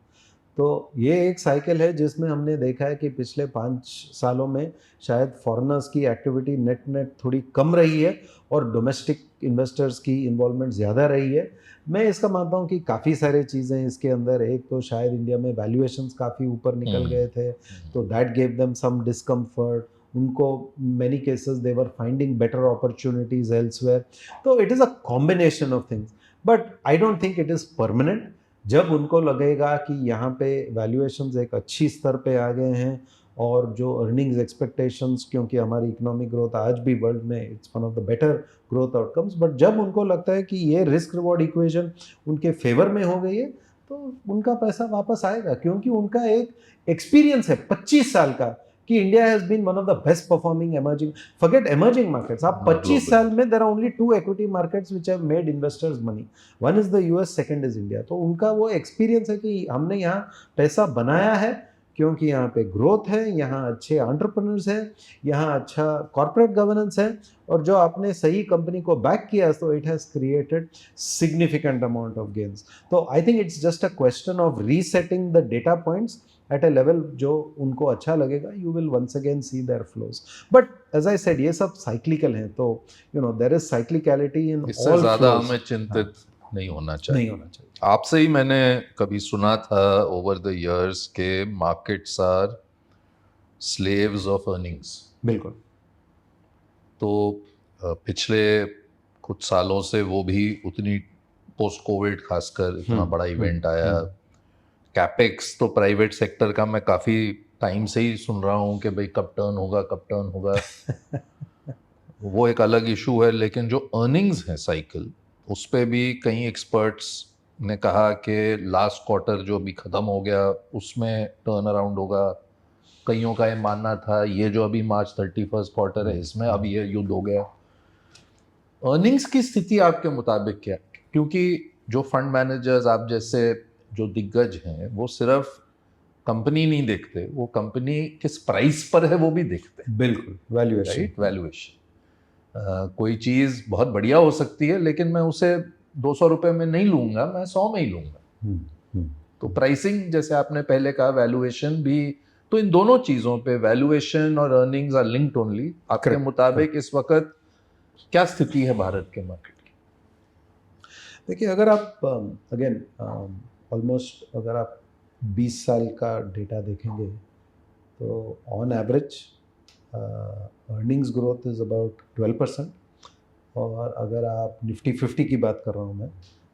तो ये एक साइकिल है जिसमें हमने देखा है कि पिछले 5 सालों में शायद फॉरेनर्स की एक्टिविटी नेट नेट थोड़ी कम रही है, और डोमेस्टिक इन्वेस्टर्स की इन्वॉल्वमेंट ज़्यादा रही है। मैं इसका मानता हूँ कि काफ़ी सारे चीज़ें इसके अंदर, एक तो शायद इंडिया में वैल्यूएशंस काफ़ी ऊपर निकल गए थे, तो that gave them some discomfort. उनको many cases they were finding better opportunities elsewhere. तो it is a combination of things, but I don't think it is permanent. जब उनको लगेगा कि यहाँ पे वैल्यूएशंस एक अच्छी स्तर पे आ गए हैं, और जो अर्निंग्स एक्सपेक्टेशंस, क्योंकि हमारी इकोनॉमिक ग्रोथ आज भी वर्ल्ड में it's one of the better growth outcomes, but जब उनको लगता है कि ये रिस्क रिवॉर्ड इक्वेशन उनके फेवर में हो गई है, तो उनका पैसा वापस आएगा, क्योंकि उनका एक एक्सपीरियंस है 25 साल का कि India has been one of the best performing emerging, forget emerging markets, आप 25 साल में there are only 2 equity markets which have made investors money. One is the US, second is India. तो उनका वो एक्सपीरियंस है कि हमने यहाँ पैसा बनाया है, क्योंकि यहाँ पे ग्रोथ है, यहाँ अच्छे एंटरप्रेन्योर्स हैं, यहाँ अच्छा कॉर्पोरेट गवर्नेंस है, और जो आपने सही कंपनी को बैक किया, तो it has created significant amount of gains. तो I think it's just a question of resetting the data points at a level जो उनको अच्छा लगेगा। You will once again see their flows, but as I said ये सब साइक्लिकल हैं, तो देयर इज साइक्लिकलिटी इन
इससे
ऑल
ज्यादा
फ्लोज।
हमें चिंतित नहीं होना चाहिए।
नहीं होना चाहिए।
आपसे ही मैंने कभी सुना था ओवर द इयर्स के markets are slaves of earnings.
बिल्कुल।
तो पिछले कुछ सालों से वो भी उतनी, पोस्ट कोविड खासकर इतना बड़ा इवेंट आया, कैपेक्स तो प्राइवेट सेक्टर का मैं काफ़ी टाइम से ही सुन रहा हूँ कि भाई कब टर्न होगा, कब टर्न होगा। वो एक अलग इशू है, लेकिन जो अर्निंग्स है साइकिल, उस पे भी कई एक्सपर्ट्स ने कहा कि लास्ट क्वार्टर जो अभी ख़त्म हो गया उसमें टर्न अराउंड होगा। कईयों का ये मानना था ये जो अभी मार्च 31 क्वार्टर है इसमें अब ये युद्ध हो गया। अर्निंग्स की स्थिति आपके मुताबिक क्या? क्योंकि जो फंड मैनेजर्स आप जैसे जो दिग्गज हैं वो सिर्फ कंपनी नहीं देखते, वो कंपनी किस प्राइस पर है वो भी देखते हैं।
बिल्कुल, वैल्यूएशन।
Right, valuation. कोई चीज़ बहुत बढ़िया हो सकती है लेकिन मैं उसे 200 रुपये में नहीं लूँगा, मैं 100 में ही लूँगा। तो प्राइसिंग, जैसे आपने पहले कहा, वैल्यूएशन भी, तो इन दोनों चीज़ों पे वैल्यूएशन और अर्निंग्स आर लिंक्ड ओनली। आपके मुताबिक इस वक्त क्या स्थिति है भारत के मार्केट की?
देखिए, अगर आप अगेन ऑलमोस्ट अगर आप 20 साल का डेटा देखेंगे, तो on average earnings growth is about 12%। और अगर आप निफ्टी 50 की बात कर रहा हूँ मैं,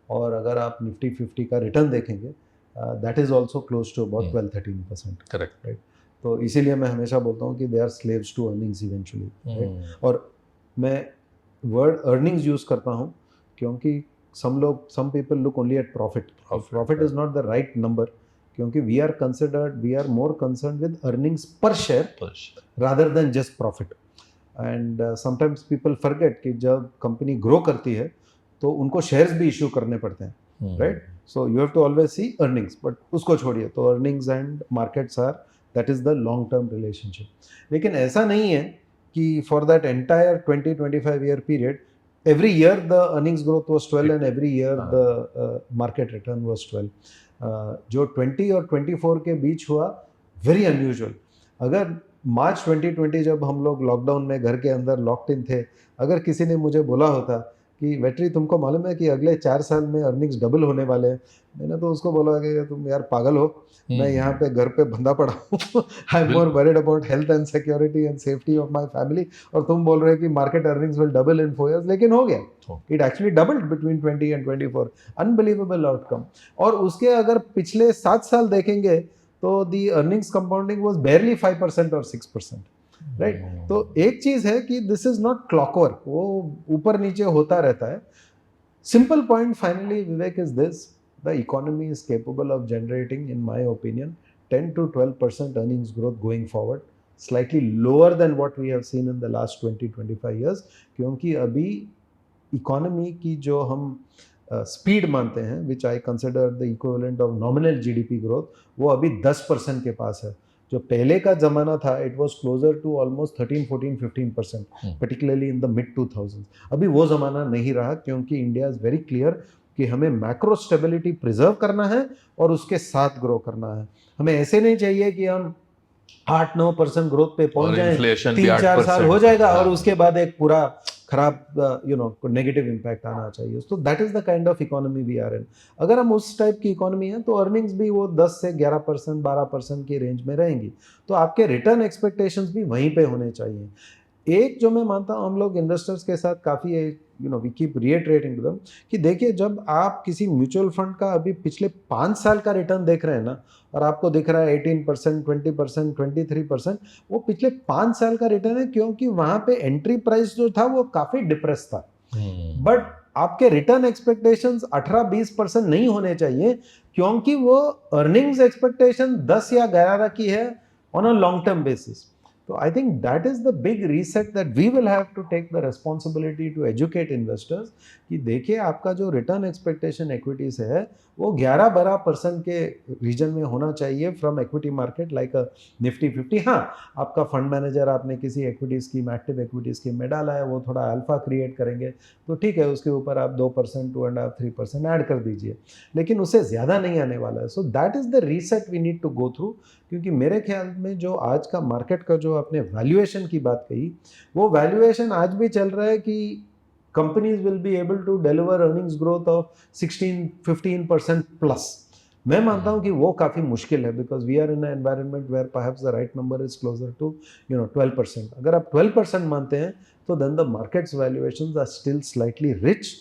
और अगर आप निफ्टी 50 का रिटर्न देखेंगे, that is also close to about 12-13%।
Correct.
Right. तो इसीलिए मैं हमेशा बोलता हूँ कि they are slaves to earnings eventually. Right. और मैं वर्ड अर्निंग्स यूज़ करता हूँ क्योंकि some people look only at profit. Profit is not the right number, क्योंकि we are more concerned with earnings per share rather than just profit. And sometimes people forget कि जब कंपनी ग्रो करती है तो उनको शेयर्स भी इश्यू करने पड़ते हैं, right? So you have to always see earnings, but उसको छोड़िए, तो earnings and markets are, that is the long term relationship. लेकिन ऐसा नहीं है कि for that entire 20-25 year period every year the earnings growth was 12 and every year the market return was 12. जो 20 और 24 के बीच हुआ, वेरी अनयूजुअल। अगर मार्च 2020 जब हम लोग लॉकडाउन में घर के अंदर लॉक्ड इन थे, अगर किसी ने मुझे बोला होता कि वेट्री तुमको मालूम है कि अगले 4 साल में अर्निंग्स डबल होने वाले हैं, मैंने तो उसको बोला कि तुम यार पागल हो, मैं यहाँ पे घर पे बंधा पड़ा हूँ, I am more worried about health and security and safety of my family, और तुम बोल रहे हो कि market earnings will double in 4 years। लेकिन हो गया, it actually doubled between 20 and 24, unbelievable outcome. और उसके अगर पिछले 7 साल देखेंगे तो दी अर्निंग्स कंपाउंडिंग वाज बेयरली 5% और 6%, राइट? तो एक चीज है कि दिस इज नॉट क्लॉकवर्क, वो ऊपर नीचे होता रहता है। Simple point finally Vivek is this, the economy is capable of generating, in my opinion, 10 to 12% earnings growth going forward, slightly lower than what we have seen in the last 20-25 years, क्योंकि अभी इकोनॉमी की जो हम स्पीड मानते हैं, which I consider the equivalent of nominal GDP growth, वो अभी 10% के पास है। जो पहले का जमाना था, it was closer to almost 13-14-15%, particularly in the mid 2000। अभी वो जमाना नहीं रहा, क्योंकि इंडिया इज वेरी क्लियर कि हमें मैक्रो स्टेबिलिटी प्रिजर्व करना है और उसके साथ ग्रो करना है। हमें ऐसे नहीं चाहिए कि हम 8-9% ग्रोथ पे पहुंच जाएं, 3-4 साल हो जाएगा और उसके बाद एक पूरा खराब नेगेटिव इम्पैक्ट आना चाहिए। तो that is the kind of economy we are in. अगर हम उस टाइप की इकोनॉमी है तो अर्निंग्स भी वो 10 से 11%, 12% की रेंज में रहेंगी, तो आपके रिटर्न एक्सपेक्टेशंस भी वहीं पे होने चाहिए। एक जो मैं मानता हूँ, हम लोग इन्वेस्टर्स के साथ काफ़ी वी कीप रिएटरेटिंग टू देम कि देखिए, जब आप किसी म्यूचुअल फंड का अभी पिछले 5 साल का रिटर्न देख रहे हैं ना, और आपको दिख रहा है 18%, 20%, 23%, वो पिछले 5 साल का रिटर्न है, क्योंकि वहां पे एंट्री प्राइस जो था वो काफी डिप्रेस था। बट आपके रिटर्न एक्सपेक्टेशंस 18-20% नहीं होने चाहिए, क्योंकि वो अर्निंग्स एक्सपेक्टेशन 10 या 11 की है on a long term basis. So I think that is the big reset that we will have to take the responsibility to educate investors कि देखिए, आपका जो रिटर्न एक्सपेक्टेशन इक्विटी से है वो 11-12% के रीजन में होना चाहिए from equity market like a Nifty 50। हाँ, आपका फंड मैनेजर आपने किसी equity scheme, active equity scheme में डाला है, वो थोड़ा अल्फा क्रिएट करेंगे तो ठीक है, उसके ऊपर आप 2%, 2.5-3% ऐड कर दीजिए, लेकिन उससे ज़्यादा नहीं आने वाला है। So that is the reset we need to go through, क्योंकि मेरे ख्याल में जो आज का मार्केट का जो आपने वैल्यूएशन की बात कही, वो वैल्यूएशन आज भी चल रहा है कि companies will be able to deliver earnings growth of 16-15% plus. मैं मानता हूं कि वो काफ़ी मुश्किल है, because we are in an environment where perhaps the right number is closer to 12%। अगर आप 12% मानते हैं तो then the markets valuations are still slightly rich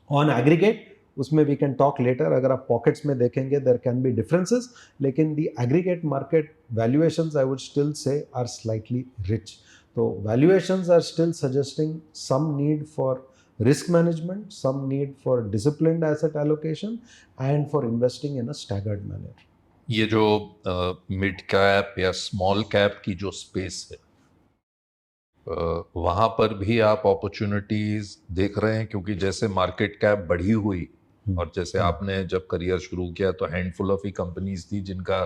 on aggregate. उसमें वी कैन टॉक लेटर, अगर आप पॉकेट्स में देखेंगे देयर कैन बी डिफरेंसेस, लेकिन the aggregate market valuations I would still say are slightly rich. तो valuations are still suggesting some need for risk management, some need for disciplined asset allocation and for investing in a staggered manner.
ये जो मिड कैप या स्मॉल कैप की जो स्पेस है, वहाँ पर भी आप अपॉर्चुनिटीज देख रहे हैं? क्योंकि जैसे मार्केट कैप बढ़ी हुई और जैसे आपने जब करियर शुरू किया तो हैंडफुल ऑफ ही कंपनीज थी जिनका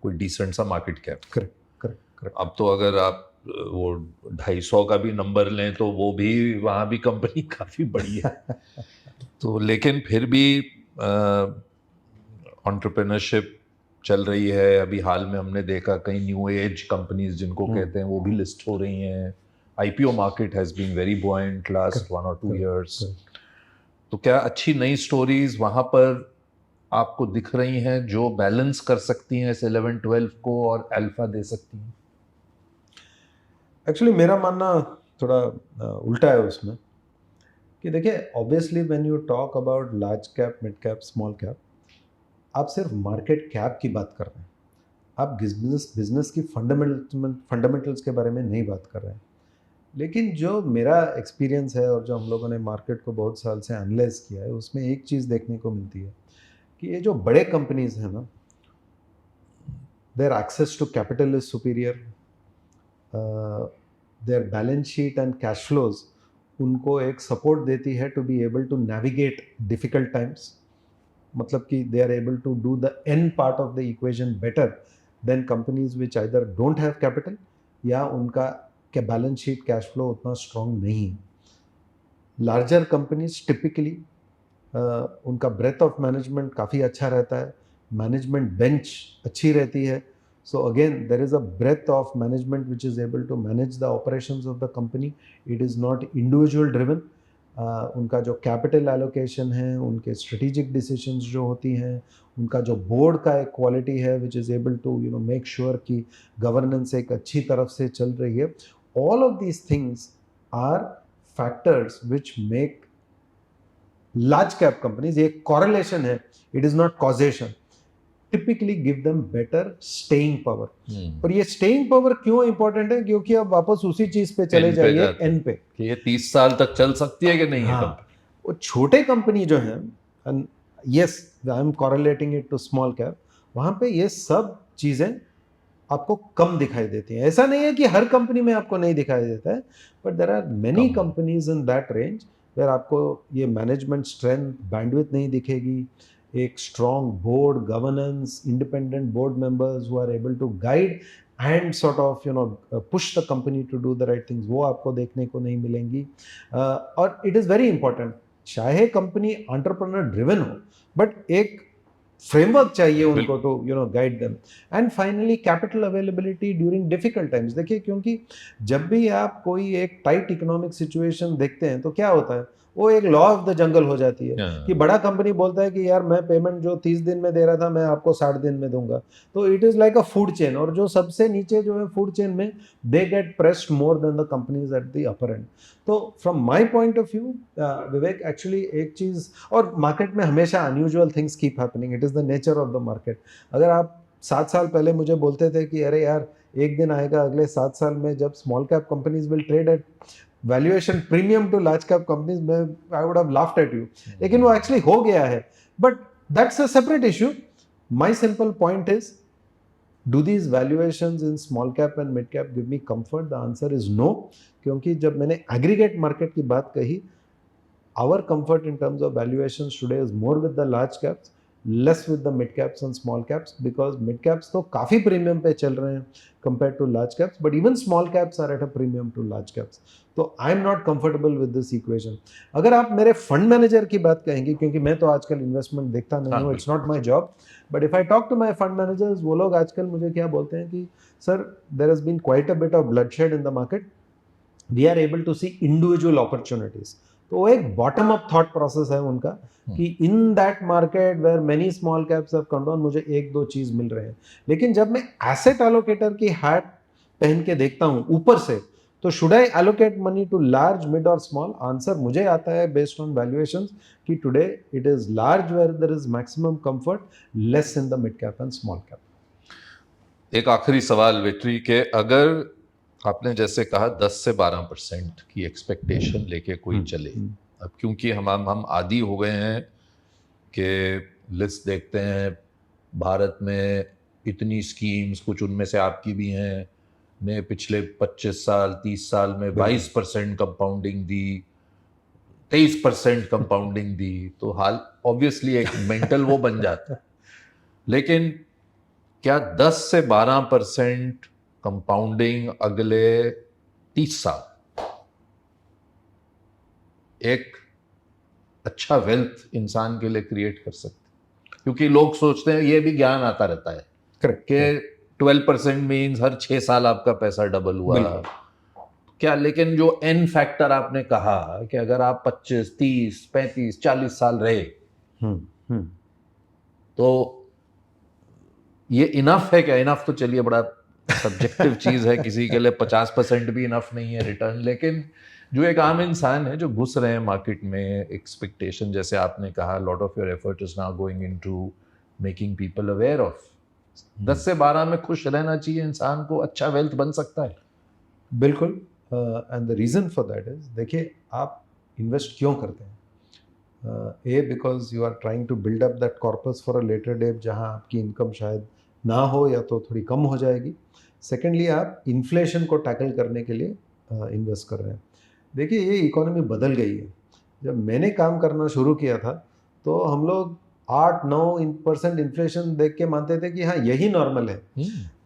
कोई डिसेंट सा market cap.
Correct correct correct.
अब तो अगर आप वो 250 का भी नंबर लें तो वो भी, वहाँ भी कंपनी काफ़ी बड़ी है। तो लेकिन फिर भी एंटरप्रेन्योरशिप चल रही है। अभी हाल में हमने देखा कई न्यू एज कंपनीज जिनको कहते हैं वो भी लिस्ट हो रही हैं। IPO market has been very buoyant last 1 or 2 years। तो क्या अच्छी नई स्टोरीज वहाँ पर आपको दिख रही हैं जो बैलेंस कर सकती हैं इस 11-12 को और अल्फा दे सकती हैं?
एक्चुअली मेरा मानना थोड़ा उल्टा है उसमें, कि देखिए, obviously when you talk about large cap, mid cap, small cap, आप सिर्फ मार्केट कैप की बात कर रहे हैं, आप बिजनेस की फंडामेंटल्स के बारे में नहीं बात कर रहे हैं। लेकिन जो मेरा एक्सपीरियंस है और जो हम लोगों ने मार्केट को बहुत साल से एनालाइज किया है, उसमें एक चीज़ देखने को मिलती है कि ये जो बड़े कंपनीज हैं ना, their access to capital is superior, their balance sheet and cash flows उनको एक सपोर्ट देती है to be able to navigate difficult times. मतलब कि they are able to do the and part of the equation better than companies which either don't have capital या उनका बैलेंस शीट कैश फ्लो उतना स्ट्रॉन्ग नहीं है. लार्जर कंपनीज टिपिकली उनका ब्रेथ ऑफ मैनेजमेंट काफ़ी अच्छा रहता है, मैनेजमेंट बेंच अच्छी रहती है. So again there is a breadth of management which is able to manage the operations of the company. It is not individual driven. उनका जो कैपिटल एलोकेशन है, उनके स्ट्रेटेजिक डिसीजंस जो होती हैं, उनका जो बोर्ड का एक क्वालिटी है which is able to make sure कि गवर्नेंस एक अच्छी तरफ से चल रही है. All of these things are factors which make large cap companies, ये correlation है, it is not causation, typically give them better staying power. और ये staying power क्यों important है? क्योंकि अब वापस उसी चीज पे चले जाइए N पे
कि ये 30 साल तक चल सकती है कि नहीं है.
हाँ, वो छोटे कंपनी जो हैं, yes I am correlating it to small cap, वहाँ पे ये सब चीजें आपको कम दिखाई देती हैं. ऐसा नहीं है कि हर कंपनी में आपको नहीं दिखाई देता है, but there are many companies in that range where आपको ये मैनेजमेंट स्ट्रेंथ, बैंडविड्थ नहीं दिखेगी. एक strong board, governance, independent board members who are able to guide and sort of push the company to do the right things, वो आपको देखने को नहीं मिलेंगी. और इट इज़ वेरी इंपॉर्टेंट, चाहे कंपनी एंटरप्रेन्योर ड्रिवन हो, बट एक फ्रेमवर्क चाहिए उनको to guide them. And finally capital availability during difficult times. देखिए, क्योंकि जब भी आप कोई एक टाइट इकोनॉमिक सिचुएशन देखते हैं तो क्या होता है, वो एक लॉ ऑफ द जंगल हो जाती है कि बड़ा कंपनी बोलता है कि यार मैं पेमेंट जो 30 दिन में दे रहा था मैं आपको 60 दिन में दूंगा. तो it is like a food chain, और जो सबसे नीचे जो है फूड चेन में they get pressed more than the companies at the upper end. तो from my point of view Vivek, actually एक चीज, और मार्केट में हमेशा unusual things keep happening, it is the nature of the market. अगर आप 7 साल पहले मुझे बोलते थे कि अरे यार एक दिन आएगा अगले 7 साल में जब small cap companies will trade at valuation premium to large cap companies, में I would have laughed at you. लेकिन वो एक्चुअली हो गया है, but that's a separate issue. My simple point is, do these valuations in small cap and mid cap give me comfort? The answer is no. क्योंकि जब मैंने एग्रीगेट मार्केट की बात कही, our comfort in terms of valuations today is more with the large caps, less with the mid caps and small caps, because mid caps तो काफ़ी प्रीमियम पे चल रहे हैं compared to large caps, but even small caps are at a premium to large caps. तो I am not comfortable with this equation. अगर आप मेरे फंड मैनेजर की बात कहेंगे, क्योंकि मैं तो आजकल इन्वेस्टमेंट देखता नहीं हूँ, it's not my job, but if I talk to my fund managers, वो लोग आजकल मुझे क्या बोलते हैं कि sir there has been quite a bit of bloodshed in the market, we are able to see individual opportunities. तो वो एक बॉटम अप थॉट प्रोसेस है उनका कि in that market where many small caps have come down, मुझे एक दो चीज मिल रहे हैं. लेकिन जब मैं एसेट एलोकेटर की हैट पहन के देखता हूँ ऊपर से, तो should I allocate money to large, mid और स्मॉल? आंसर मुझे आता है बेस्ड ऑन वैल्यूएशंस कि today it is large where there is maximum comfort, less in the mid cap and small cap.
एक आखिरी सवाल वेट्री के, अगर आपने जैसे कहा 10 से 12% की एक्सपेक्टेशन लेके कोई चले, अब क्योंकि हम आदी हो गए हैं कि लिस्ट देखते हैं भारत में इतनी स्कीम्स, कुछ उनमें से आपकी भी हैं, ने पिछले 25 साल 30 साल में 22% कंपाउंडिंग दी, 23% कंपाउंडिंग दी, तो हाल ऑब्वियसली एक मेंटल वो बन जाता है. लेकिन क्या 10 से 12% कंपाउंडिंग अगले 30 साल एक अच्छा वेल्थ इंसान के लिए क्रिएट कर सकते? क्योंकि लोग सोचते हैं, ये भी ज्ञान आता रहता है कि 12% मीन्स हर 6 साल आपका पैसा डबल हुआ क्या. लेकिन जो एन फैक्टर आपने कहा कि अगर आप 25, 30, 35, 40 साल रहे तो ये इनफ है क्या? इनफ तो चलिए बड़ा सब्जेक्टिव चीज है, किसी के लिए 50% भी इनफ नहीं है रिटर्न. लेकिन जो एक आम इंसान है जो घुस रहे हैं मार्केट में, एक्सपेक्टेशन जैसे आपने कहा, lot of your effort is now going into making people aware of, 10 से 12 में खुश रहना चाहिए इंसान को, अच्छा वेल्थ बन सकता है.
बिल्कुल. And the reason for that is, देखिए आप इन्वेस्ट क्यों करते हैं? ए, because you are trying to build up that corpus for a later date जहाँ आपकी इनकम शायद ना हो या तो थोड़ी कम हो जाएगी. सेकेंडली, आप इन्फ्लेशन को टैकल करने के लिए इन्वेस्ट कर रहे हैं. देखिए ये इकोनॉमी बदल गई है. जब मैंने काम करना शुरू किया था तो हम लोग 8-9% इन्फ्लेशन देख के मानते थे कि हाँ यही नॉर्मल है.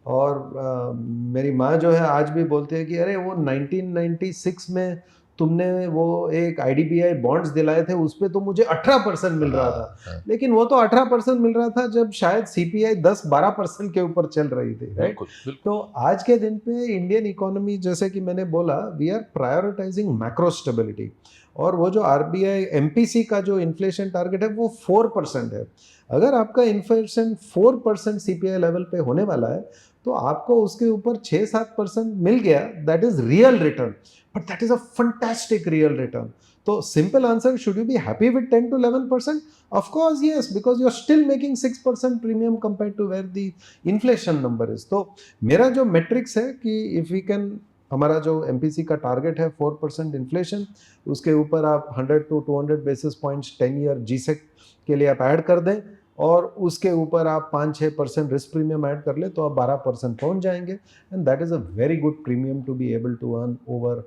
और मेरी माँ जो है आज भी बोलती है कि अरे वो 1996 में तुमने वो एक आईडीबीआई बॉन्ड्स दिलाए थे उस पे तो मुझे 18% मिल रहा था. लेकिन वो तो 18% मिल रहा था जब शायद सीपीआई 10-12% के ऊपर चल रही थी, राइट? तो आज के दिन पे इंडियन इकोनॉमी, जैसे कि मैंने बोला, we are prioritising macro stability. और वो जो आरबीआई एमपीसी का जो इन्फ्लेशन टारगेट है वो 4% है. अगर आपका इन्फ्लेशन 4% सीपीआई लेवल पे होने वाला है तो आपको उसके ऊपर 6-7% मिल गया, that is real return. But that is a fantastic real return. तो simple answer, should you be happy with 10-11%? Of course yes, because you are still making 6% premium compare to where the inflation number is. तो मेरा जो मेट्रिक्स है कि इफ वी कैन, हमारा जो एमपीसी का टारगेट है 4% इन्फ्लेशन, उसके ऊपर आप 100-200 बेसिस पॉइंट्स 10 ईयर जीसेक के लिए आप ऐड कर दें और उसके ऊपर आप 5-6% रिस्क प्रीमियम ऐड कर ले तो आप 12% पहुंच जाएंगे. And that is a very good premium to be able to earn over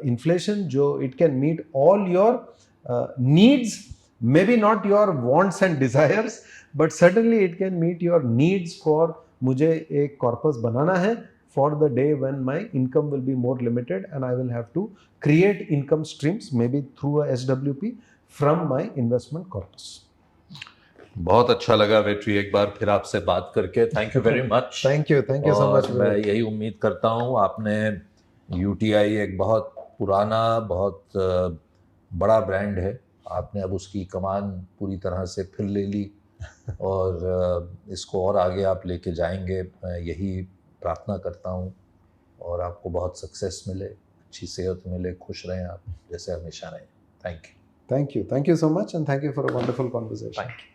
inflation, जो it can meet all your needs, may be not your wants and desires, but certainly it can meet your needs for, मुझे एक कॉर्पस बनाना है for the day when my income will be more limited and I will have to create income streams maybe through a SWP from my investment corpus.
बहुत अच्छा लगा वेट्री, एक बार फिर आपसे बात करके. Thank you very much.
Thank you so much.
मैं यही उम्मीद करता हूँ, आपने यूटीआई एक बहुत पुराना, बहुत बड़ा ब्रांड है, आपने अब उसकी कमान पूरी तरह से फिर ले ली और इसको और आगे आप लेके जाएंगे, मैं यही प्रार्थना करता हूँ. और आपको बहुत सक्सेस मिले, अच्छी सेहत मिले, खुश रहें आप जैसे हमेशा रहें. Thank you.
Thank you so much and thank you for a wonderful conversation.
Thank you.